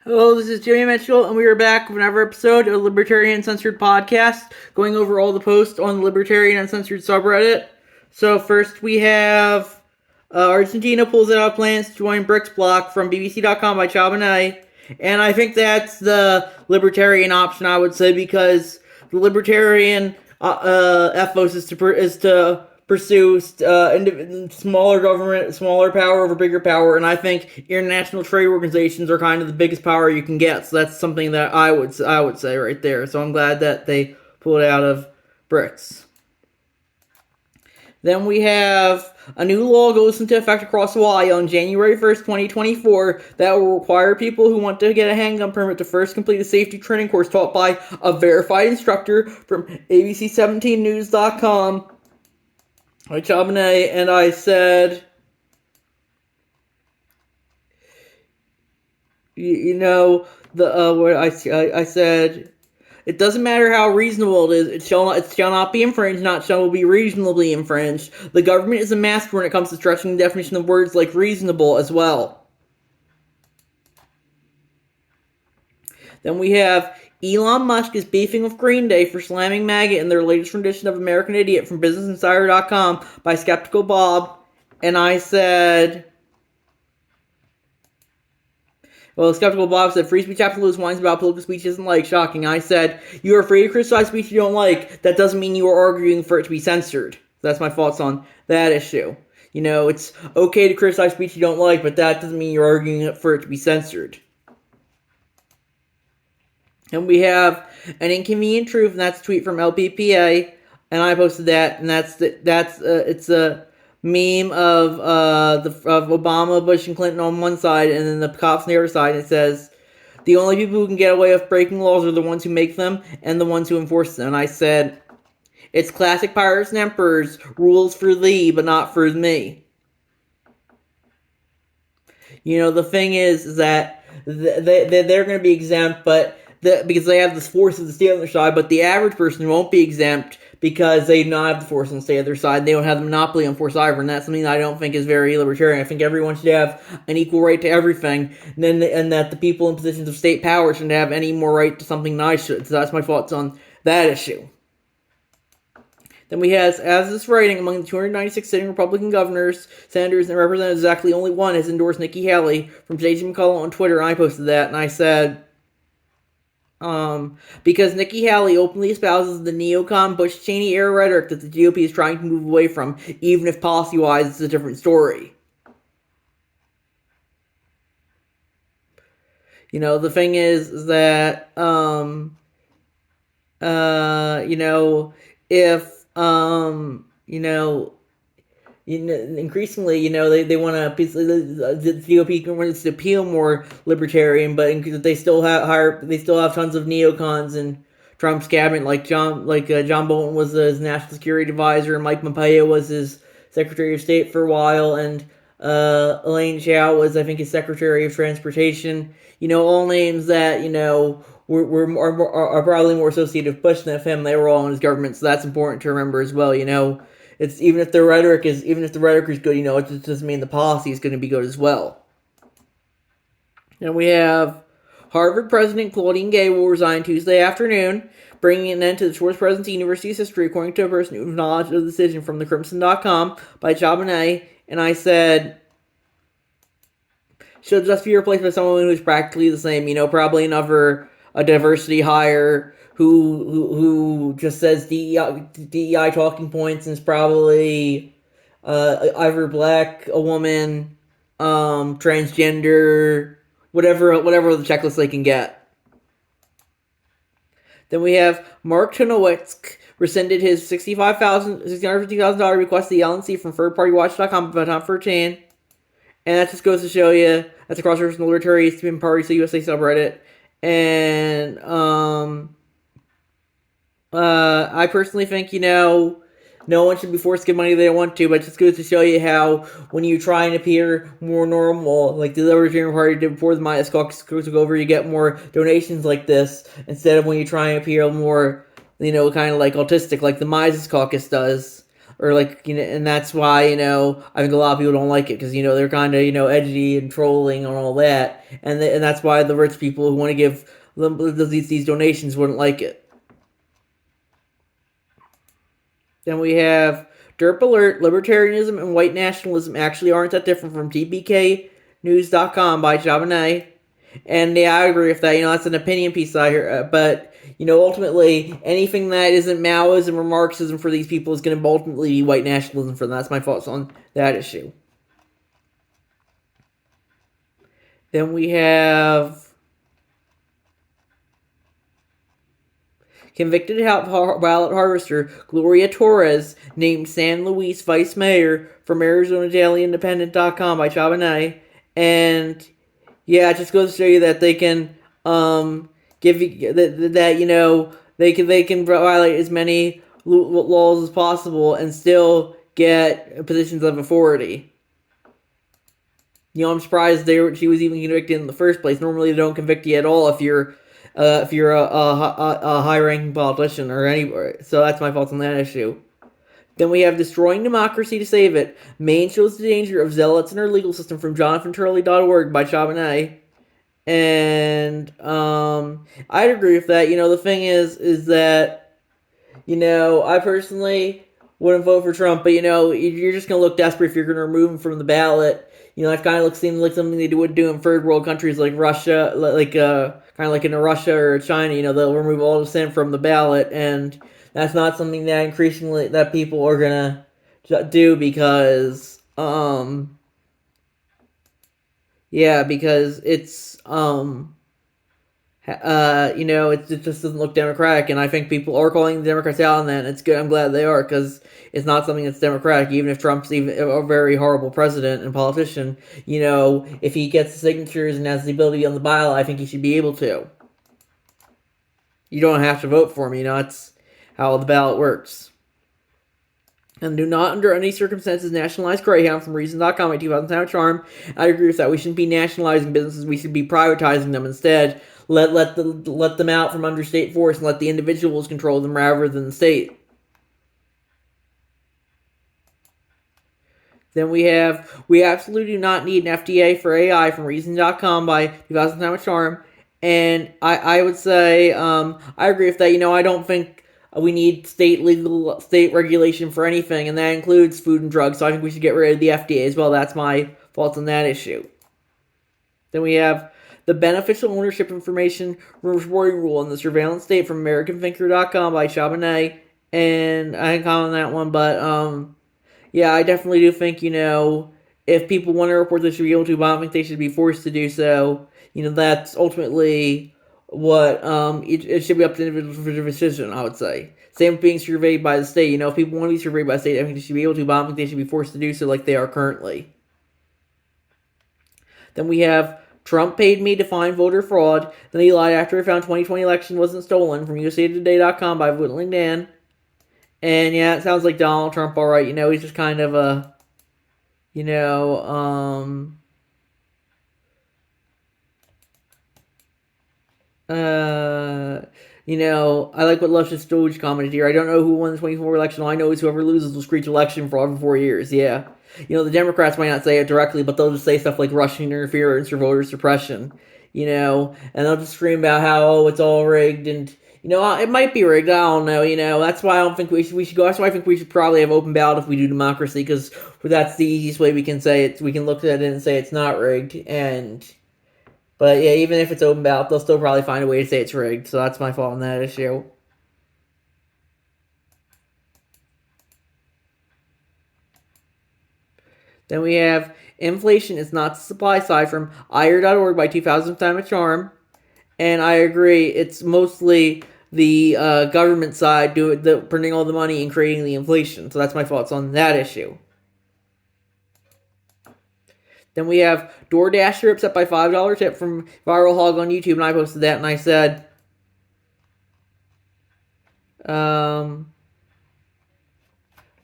Hello, this is Jimmy Mitchell, and we are back with another episode of Libertarian Uncensored podcast, going over all the posts on the Libertarian Uncensored subreddit. So first we have Argentina pulls out plans to join BRICS bloc from BBC.com by Chauvenet, and I think that's the Libertarian option, I would say, because the Libertarian ethos is to pursue smaller government, smaller power over bigger power, and I think international trade organizations are kind of the biggest power you can get. So that's something that I would say right there. So I'm glad that they pulled out of BRICS. Then we have a new law goes into effect across Hawaii on January 1st, 2024 that will require people who want to get a handgun permit to first complete a safety training course taught by a verified instructor from ABC17news.com. I Chauvenet, and I said, what I said, it doesn't matter how reasonable it is, it shall not be infringed, not shall be reasonably infringed. The government is a master when it comes to stretching the definition of words like reasonable as well. Then we have Elon Musk is beefing with Green Day for slamming MAGA in their latest rendition of American Idiot from BusinessInsider.com by Skeptical Bob. And I said, well, Skeptical Bob said, free speech absolutist whines about political speech isn't like shocking. I said, you are free to criticize speech you don't like. That doesn't mean you are arguing for it to be censored. That's my thoughts on that issue. It's okay to criticize speech you don't like, but that doesn't mean you're arguing for it to be censored. And we have an inconvenient truth, and that's a tweet from LPPA, and I posted that, and it's a meme of Obama, Bush, and Clinton on one side, and then the cops on the other side. And it says, the only people who can get away with breaking laws are the ones who make them and the ones who enforce them. And I said, it's classic pirates and emperors, rules for thee, but not for me. The thing is that they're going to be exempt, but because they have the force of the state on their side, but the average person won't be exempt because they do not have the force and stay on their side. They don't have the monopoly on force either, and that's something that I don't think is very libertarian. I think everyone should have an equal right to everything, and that the people in positions of state power shouldn't have any more right to something than I should. So that's my thoughts on that issue. Then we have, as this writing, among the 296 sitting Republican governors, senators, and representatives, exactly only one has endorsed Nikki Haley from J.G. McCullough on Twitter, and I posted that, and I said, because Nikki Haley openly espouses the neocon Bush-Cheney era rhetoric that the GOP is trying to move away from, even if policy-wise it's a different story. The thing is that, increasingly, they want to, the GOP wants to appeal more libertarian, but they still have tons of neocons in Trump's cabinet, like John Bolton was his national security advisor, and Mike Pompeo was his Secretary of State for a while, and Elaine Chao was, I think, his Secretary of Transportation. All names that are probably more associated with Bush than with him. They were all in his government, so that's important to remember as well. It's even if the rhetoric is good, it doesn't mean the policy is going to be good as well. And we have Harvard President Claudine Gay will resign Tuesday afternoon, bringing an end to the shortest presidency in university's history, according to a person who acknowledged the decision from thecrimson.com by Chauvenet. And I said, she'll just be replaced by someone who's practically the same. Probably a diversity hire who just says DEI talking points and is probably either black, a woman, transgender, whatever the checklist they can get. Then we have Mark Chernowitz rescinded his $650,000 request to the LNC from thirdpartywatch.com about Tom 13. And that just goes to show you that's a cross-reference from the Libertarian Party, so USA subreddit. And I personally think, no one should be forced to give money they don't want to, but it just goes to show you how when you try and appear more normal, like the Libertarian Party did before the Midas Caucus took over, you get more donations like this, instead of when you try and appear more, kind of like autistic, like the Mises Caucus does. or like, and that's why, I think a lot of people don't like it, because they're kind of, edgy and trolling and all that, and that's why the rich people who want to give them these donations wouldn't like it. Then we have Derp Alert: Libertarianism and white nationalism actually aren't that different from tbknews.com by Chabanay. And yeah, I agree with that. That's an opinion piece I hear. But, ultimately, anything that isn't Maoism or Marxism for these people is going to ultimately be white nationalism for them. That's my thoughts on that issue. Then we have convicted ballot harvester Gloria Torres named San Luis vice mayor from Arizona DailyIndependent.com by Chabanay. And yeah, it just goes to show you that they can give you that they can violate as many laws as possible and still get positions of authority. I'm surprised she was even convicted in the first place. Normally, they don't convict you at all if you're a high-ranking politician or anywhere. So that's my thoughts on that issue. Then we have Destroying Democracy to Save It. Maine shows the danger of zealots in our legal system from JonathanTurley.org by Chabanay. And I'd agree with that. The thing is that, I personally wouldn't vote for Trump, but, you're just going to look desperate if you're going to remove him from the ballot. That kind of seems like something they would do in third world countries like Russia, kind of like in Russia or China. They'll remove all dissent from the ballot, and that's not something that increasingly that people are gonna do because, because it's it just doesn't look democratic, and I think people are calling the Democrats out on that, and it's good. I'm glad they are, because it's not something that's democratic, even if Trump's even a very horrible president and politician. If he gets the signatures and has the ability on the ballot, I think he should be able to. You don't have to vote for him, that's how the ballot works. And do not, under any circumstances, nationalize Greyhound from Reason.com by 2000 Charm. I agree with that. We shouldn't be nationalizing businesses. We should be privatizing them instead. Let them out from under state force and let the individuals control them rather than the state. Then we absolutely do not need an FDA for AI from Reason.com by 2000 Charm. And I would say, I agree with that. I don't think we need state regulation for anything, and that includes food and drugs, so I think we should get rid of the FDA as well. That's my thoughts on that issue. Then we have the beneficial ownership information reporting rule in the surveillance state from AmericanThinker.com by Chabanay, and I didn't comment on that one, but I definitely do think, if people want to report, they should be able to, but I don't think they should be forced to do so. That's ultimately what it should be up to individuals for the decision, I would say. Same with being surveyed by the state. If people want to be surveyed by the state, I think they should be able to, but I don't think they should be forced to do so like they are currently. Then we have Trump paid me to find voter fraud. Then he lied after he found 2020 election wasn't stolen from USAtoday.com by Whittling Dan. And yeah, it sounds like Donald Trump, alright. He's just kind of a, I like what Luscious Doge commented here. I don't know who won the 2024 election. All I know is whoever loses will screech election fraud for 4 years. Yeah. The Democrats might not say it directly, but they'll just say stuff like Russian interference or voter suppression, and they'll just scream about how, it's all rigged, and, it might be rigged, I don't know, that's why I don't think we should go, that's why I think we should probably have open ballot if we do democracy, because that's the easiest way we can say it, we can look at it and say it's not rigged, but yeah, even if it's open ballot, they'll still probably find a way to say it's rigged, so that's my fault on that issue. Then we have Inflation is Not the Supply Side from IR.org by 2000 Time of Charm. And I agree, it's mostly the government side printing all the money and creating the inflation. So that's my thoughts on that issue. Then we have DoorDasher upset by $5 tip from Viral Hog on YouTube, and I posted that, and I said, well,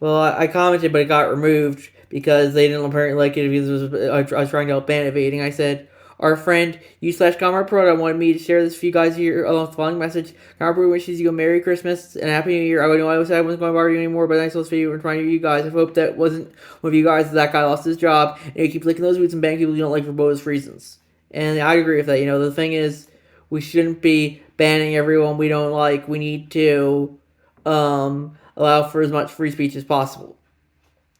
I commented, but it got removed because they didn't apparently like it because I was trying to help ban evading. I said, Our friend u/Comrade Proto wanted me to share this for you guys here along the following message. Comrade Proto wishes you a Merry Christmas and Happy New Year. I know I said I wasn't going to bother you anymore, but thanks for this video and trying to you guys. I hope that wasn't one of you guys that guy lost his job and you keep licking those boots and banning people you don't like for both reasons. And I agree with that. The thing is, we shouldn't be banning everyone we don't like. We need to allow for as much free speech as possible.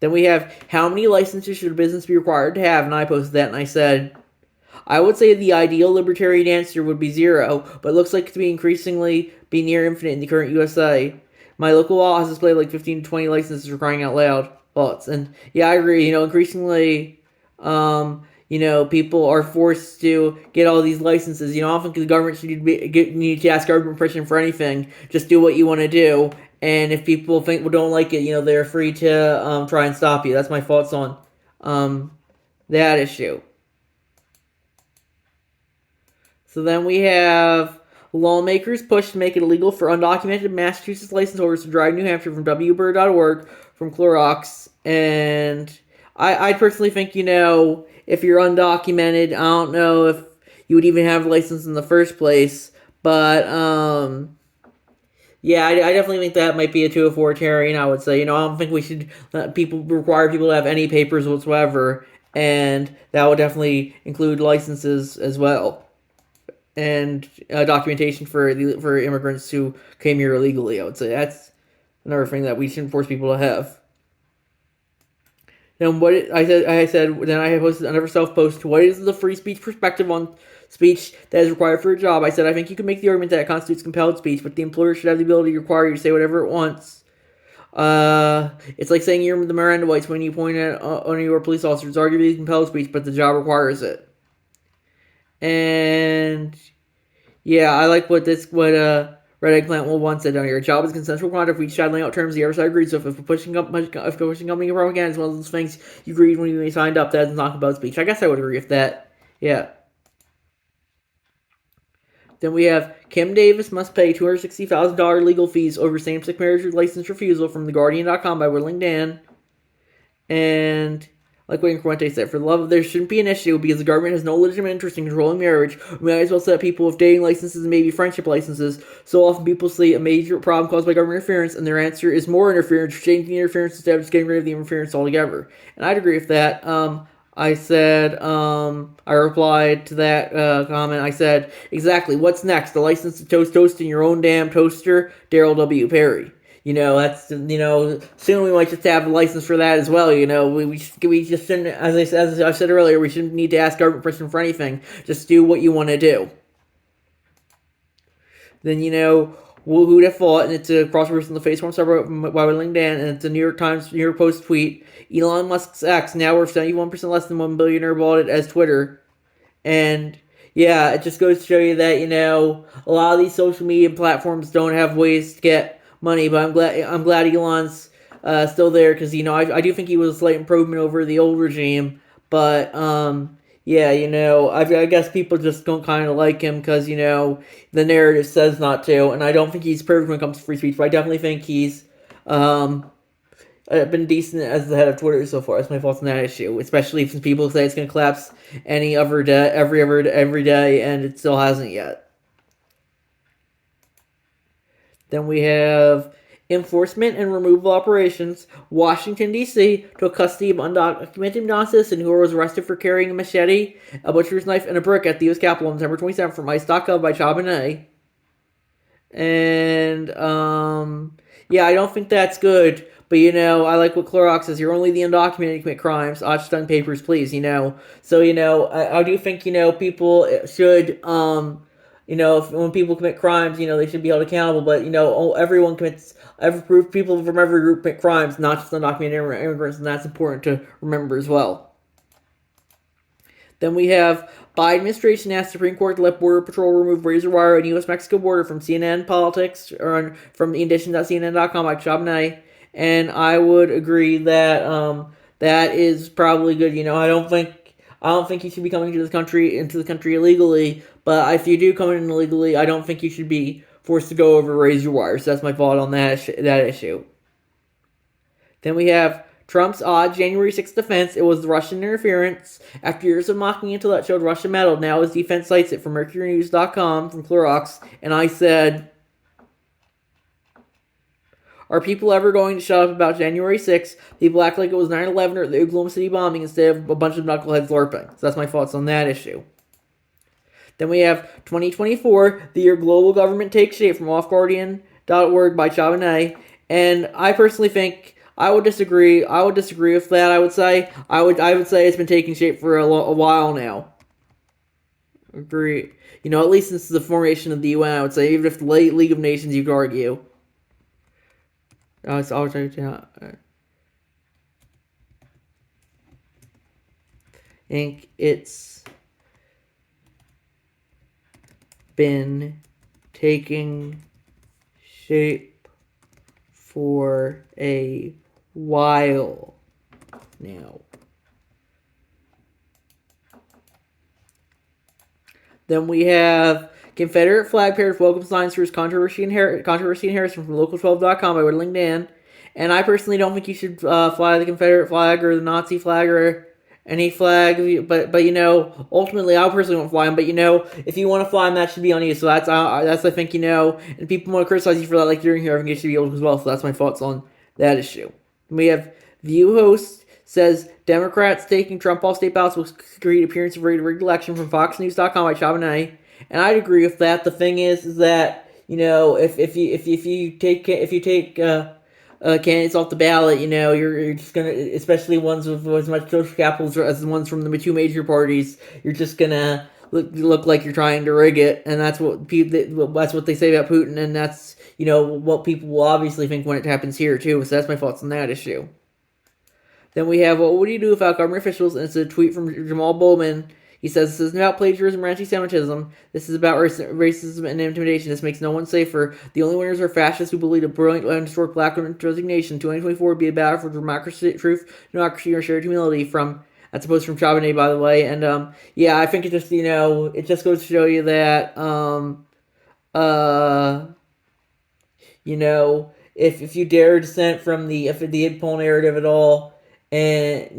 Then we have, how many licenses should a business be required to have? And I posted that and I said, I would say the ideal libertarian answer would be 0, but it looks like to be increasingly be near infinite in the current USA. My local law has displayed like 15 to 20 licenses for crying out loud. And yeah, I agree. Increasingly, people are forced to get all these licenses. I don't think the government should need to ask government permission for anything. Just do what you want to do. And if people don't like it, they're free to try and stop you. That's my thoughts on that issue. So then we have lawmakers push to make it illegal for undocumented Massachusetts license holders to drive New Hampshire from wbird.org from Clorox. And I personally think, if you're undocumented, I don't know if you would even have a license in the first place. But, yeah, I definitely think that might be a too authoritarian, I would say. I don't think we should require people to have any papers whatsoever. And that would definitely include licenses as well. And documentation for immigrants who came here illegally, I would say. That's another thing that we shouldn't force people to have. Then then I posted another self-post. What is the free speech perspective on speech that is required for a job? I said, I think you can make the argument that it constitutes compelled speech, but the employer should have the ability to require you to say whatever it wants. It's like saying you're the Miranda rights when you point at one of your police officers. It's arguably compelled speech, but the job requires it. And yeah, I like what Red Eggplant will once said down here. A job is consensual conduct. We each side laying out terms the other side agrees. So if pushing company propaganda is one of those things you agreed when you signed up, that's not about speech. I guess I would agree with that. Yeah. Then we have Kim Davis must pay $260,000 legal fees over same-sex marriage license refusal from TheGuardian.com by Whittling Dan. And like what Incremente said, for the love of there shouldn't be an issue because the government has no legitimate interest in controlling marriage. We might as well set people with dating licenses and maybe friendship licenses. So often people see a major problem caused by government interference, and their answer is more interference, changing the interference instead of just getting rid of the interference altogether. And I'd agree with that. I said, I replied to that comment. I said, exactly, what's next? The license to toast in your own damn toaster? Daryl W. Perry. That's, soon we might just have a license for that as well. We just shouldn't, as I said earlier, we shouldn't need to ask government permission for anything. Just do what you want to do. Then, who'd have thought, and it's a crossword in the Facebook suburb by Whittling Dan, and it's a New York Post tweet. Elon Musk's X, now worth 71% less than $1 billionaire bought it as Twitter. And yeah, it just goes to show you that, a lot of these social media platforms don't have ways to get money, but I'm glad Elon's still there because I do think he was a slight improvement over the old regime, but yeah, I guess people just don't kind of like him because the narrative says not to, and I don't think he's perfect when it comes to free speech, but I definitely think he's been decent as the head of Twitter so far. That's my thoughts on that issue, especially since people say it's going to collapse every day, and it still hasn't yet. Then we have enforcement and removal operations. Washington, D.C. took custody of undocumented non-citizen who was arrested for carrying a machete, a butcher's knife, and a brick at the U.S. Capitol on September 27th from ICE.gov by Charbonnet. And, yeah, I don't think that's good. But, I like what Clorox says. You're only the undocumented to commit crimes. Stung papers, please, So, I do think, people should, when people commit crimes, they should be held accountable. But, everyone commits, people from every group commit crimes, not just undocumented immigrants, and that's important to remember as well. Then we have Biden administration asked Supreme Court to let Border Patrol remove razor wire on U.S.-Mexico border from CNN Politics, or from edition.cnn.com by Charbonnet. And I would agree that that is probably good. I don't think you should be coming into the country illegally, but if you do come in illegally, I don't think you should be forced to go over razor wire. So that's my thought on that issue. Then we have Trump's odd January 6th defense, it was Russian interference. After years of mocking until that showed Russia meddled, now his defense cites it from MercuryNews.com, from Clorox, and I said, are people ever going to shut up about January 6th? People act like it was 9/11 or the Oklahoma City bombing instead of a bunch of knuckleheads LARPing. So that's my thoughts on that issue. Then we have 2024, the year global government takes shape, from offguardian.org by Chabanay. And I personally think I would disagree. I would disagree with that. I would say it's been taking shape for a while now. Agree. At least since the formation of the UN, I would say, even if the League of Nations, you could argue. It's always I think it's been taking shape for a while now. Then we have Confederate flag paired welcome signs for his controversy in Harrison from local12.com by Whittling Dan. And I personally don't think you should fly the Confederate flag or the Nazi flag or any flag. But ultimately, I personally won't fly them. But if you want to fly them, that should be on you. So that's I think and people want to criticize you for that, like you're here. I think you should be able to as well. So that's my thoughts on that issue. We have View Host says Democrats taking Trump off state ballots will create appearance of rigged election from FoxNews.com by Chabanay. And I'd agree with that. The thing is that if you take candidates off the ballot, you're just gonna, especially ones with as much social capital as the ones from the two major parties, you're just gonna look like you're trying to rig it, and that's what they say about Putin, and that's what people will obviously think when it happens here too. So that's my thoughts on that issue. Then we have, what would you do without government officials? And it's a tweet from Jamal Bowman. He says, this isn't about plagiarism or anti-Semitism. This is about racism and intimidation. This makes no one safer. The only winners are fascists who believe a brilliant and historic black women's resignation. 2024 would be a battle for democracy, truth, democracy, or shared humility. That's a post from Chabanay, by the way. And, I think it just, it just goes to show you that, if you dare dissent from the id poll narrative at all, and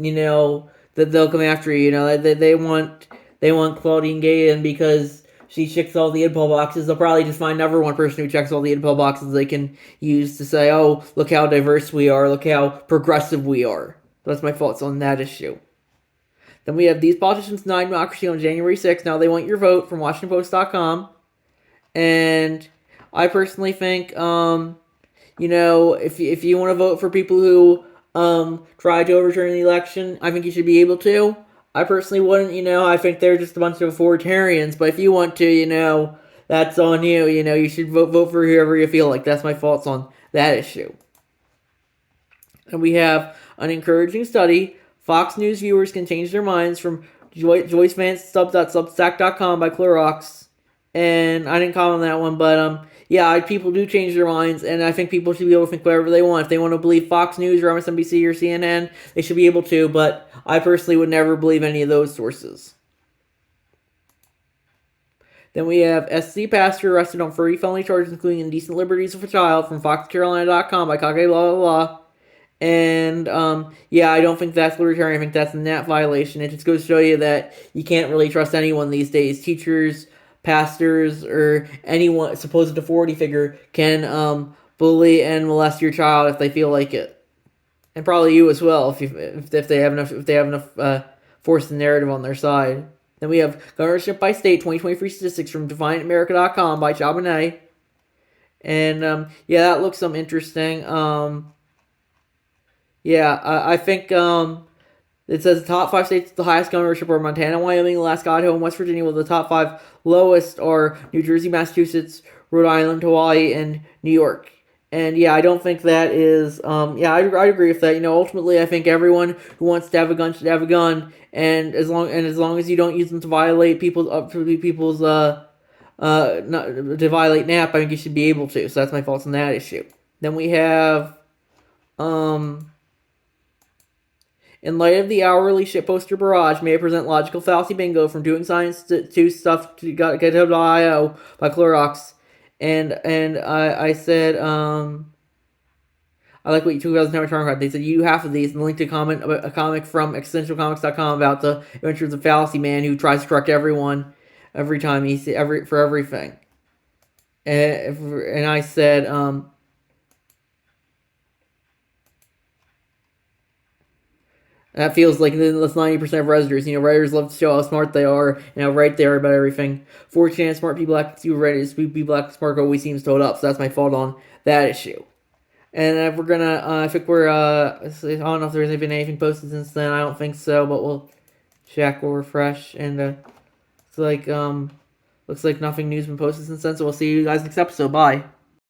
that they'll come after you. They want Claudine Gay in because she checks all the id poll boxes. They'll probably just find another one person who checks all the id poll boxes they can use to say, oh, look how diverse we are, look how progressive we are. That's my thoughts on that issue. Then we have these politicians denied democracy on January 6th. Now they want your vote, from WashingtonPost.com. And I personally think, if you want to vote for people who try to overturn the election, I think you should be able to. I personally wouldn't, I think they're just a bunch of authoritarians, but if you want to, that's on you, you should vote for whoever you feel like. That's my thoughts on that issue. And we have an encouraging study. Fox News viewers can change their minds, from Joyce Vance Substack.com by Clorox. And I didn't comment on that one, but people do change their minds, and I think people should be able to think whatever they want. If they want to believe Fox News or MSNBC or CNN, they should be able to, but I personally would never believe any of those sources. Then we have SC pastor arrested on 30 felony charges, including indecent liberties of a child, from FoxCarolina.com by Kage blah blah blah. And I don't think that's libertarian. I think that's a NAT violation. It just goes to show you that you can't really trust anyone these days. Teachers, pastors, or anyone supposed authority figure can bully and molest your child if they feel like it, and probably you as well if they have enough force and narrative on their side. Then we have governorship by state 2023 statistics from DefiantAmerica.com by Chabanay, and that looks interesting. I think it says the top 5 states with the highest governorship are Montana, Wyoming, Alaska, Idaho, and West Virginia, while the top 5 lowest are New Jersey, Massachusetts, Rhode Island, Hawaii, and New York. And I don't think that is, I agree with that. Ultimately, I think everyone who wants to have a gun should have a gun, and as long as you don't use them to violate not to violate NAP, I think you should be able to. So that's my thoughts on that issue. Then we have, in light of the hourly shitposter barrage, may I present logical fallacy bingo, from doing science to stuff to GitHub.io by Clorox. And I said, I like what you 2010 return card. They said you half of these and link to a comic from existentialcomics.com about the adventures of Fallacy Man who tries to correct everyone every time for everything. And I said, that feels like that's 90% of Redditors. Redditors love to show how smart they are and how right they are about everything. 4chan smart people act to see Redditors. People act smart always seems told up, so that's my fault on that issue. And we're gonna, I think we're, I don't know if there's been anything posted since then. I don't think so, but we'll check, we'll refresh, and it's like, looks like nothing new's been posted since then, so we'll see you guys next episode. Bye.